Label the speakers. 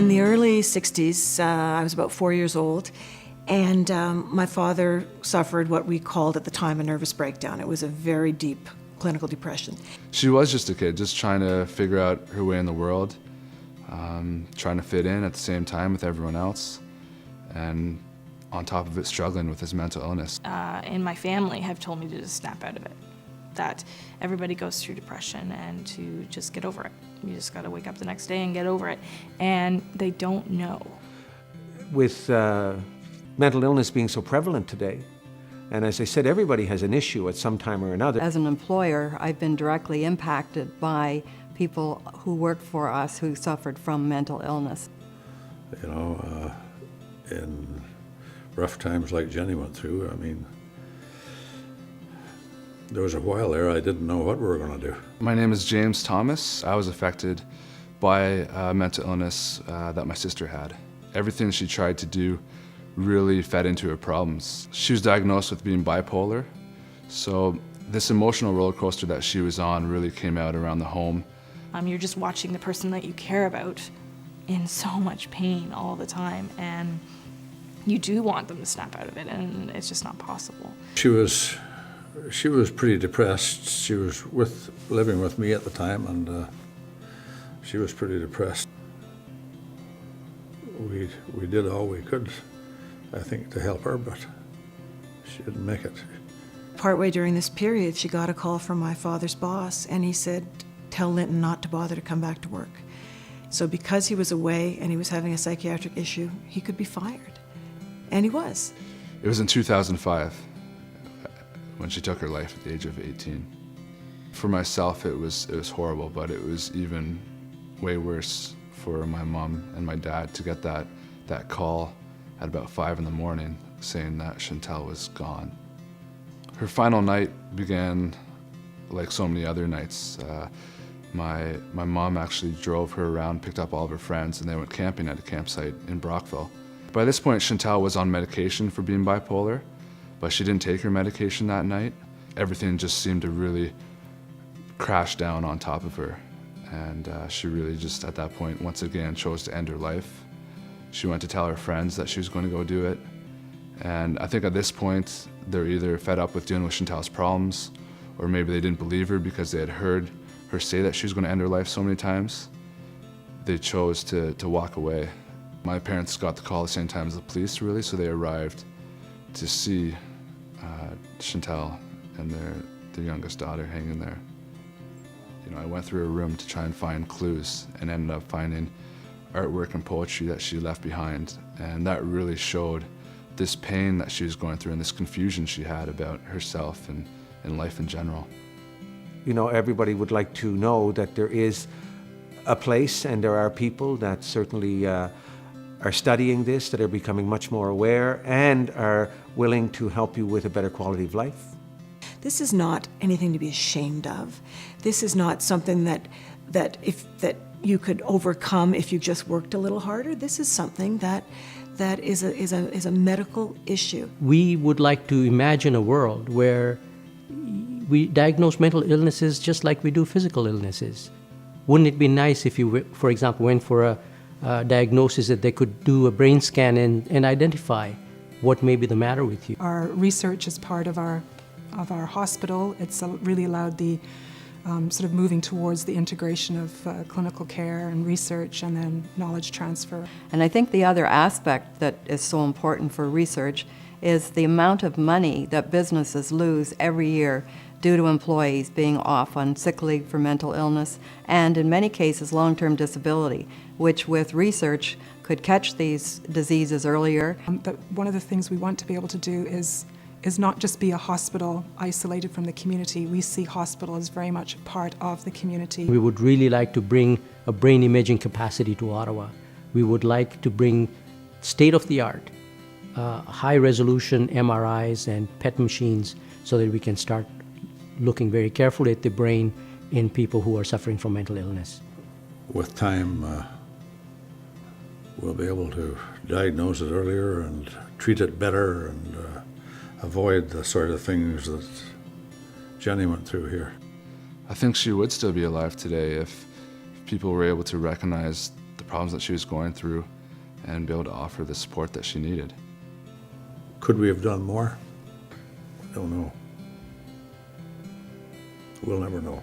Speaker 1: In the early 60s, I was about 4 years old, and my father suffered what we called at the time a nervous breakdown. It was a very deep clinical depression.
Speaker 2: She was just a kid, just trying to figure out her way in the world, trying to fit in at the same time with everyone else, and on top of it, struggling with his mental illness.
Speaker 3: And my family have told me to just snap out of it, that everybody goes through depression and to just get over it. You just got to wake up the next day and get over it. And they don't know.
Speaker 4: With mental illness being so prevalent today, and as I said, everybody has an issue at some time or another.
Speaker 5: As an employer, I've been directly impacted by people who work for us who suffered from mental illness.
Speaker 6: You know, in rough times like Jenny went through, I mean, there was a while there I didn't know what we were going to do.
Speaker 2: My name is James Thomas. I was affected by mental illness that my sister had. Everything she tried to do really fed into her problems. She was diagnosed with being bipolar, so this emotional roller coaster that she was on really came out around the home.
Speaker 3: You're just watching the person that you care about in so much pain all the time, and you do want them to snap out of it, and it's just not possible.
Speaker 6: She was pretty depressed. She was living with me at the time, and she was pretty depressed. We did all we could, I think, to help her, but she didn't make it.
Speaker 1: Partway during this period, she got a call from my father's boss, and he said, "Tell Linton not to bother to come back to work." So because he was away and he was having a psychiatric issue, he could be fired. And he was.
Speaker 2: It was in 2005 when she took her life at the age of 18. For myself, it was horrible, but it was even way worse for my mom and my dad to get that call at about 5 in the morning saying that Chantal was gone. Her final night began like so many other nights. My mom actually drove her around, picked up all of her friends, and they went camping at a campsite in Brockville. By this point, Chantal was on medication for being bipolar, but she didn't take her medication that night. Everything just seemed to really crash down on top of her, and she really just, at that point, once again, chose to end her life. She went to tell her friends that she was going to go do it, and I think at this point, they're either fed up with dealing with Chantal's problems, or maybe they didn't believe her because they had heard her say that she was going to end her life so many times. They chose to walk away. My parents got the call at the same time as the police, really, so they arrived to see Chantal and their youngest daughter hanging there. You know, I went through her room to try and find clues and ended up finding artwork and poetry that she left behind, and that really showed this pain that she was going through and this confusion she had about herself and life in general.
Speaker 4: You know, everybody would like to know that there is a place and there are people that certainly are studying this, that are becoming much more aware and are willing to help you with a better quality of life.
Speaker 1: This is not anything to be ashamed of. This is not something that you could overcome if you just worked a little harder. This is something that is a medical issue.
Speaker 7: We would like to imagine a world where we diagnose mental illnesses just like we do physical illnesses. Wouldn't it be nice if you, for example, went for a diagnosis that they could do a brain scan and identify what may be the matter with you?
Speaker 8: Our research is part of our hospital. It's really allowed the sort of moving towards the integration of clinical care and research and then knowledge transfer.
Speaker 5: And I think the other aspect that is so important for research is the amount of money that businesses lose every year due to employees being off on sick leave for mental illness and, in many cases, long-term disability, which with research could catch these diseases earlier.
Speaker 8: But one of the things we want to be able to do is not just be a hospital isolated from the community. We see hospital as very much a part of the community.
Speaker 7: We would really like to bring a brain imaging capacity to Ottawa. We would like to bring state-of-the-art, high-resolution MRIs and PET machines so that we can start looking very carefully at the brain in people who are suffering from mental illness.
Speaker 6: With time, we'll be able to diagnose it earlier and treat it better and avoid the sort of things that Jenny went through here.
Speaker 2: I think she would still be alive today if people were able to recognize the problems that she was going through and be able to offer the support that she needed.
Speaker 6: Could we have done more? I don't know. We'll never know.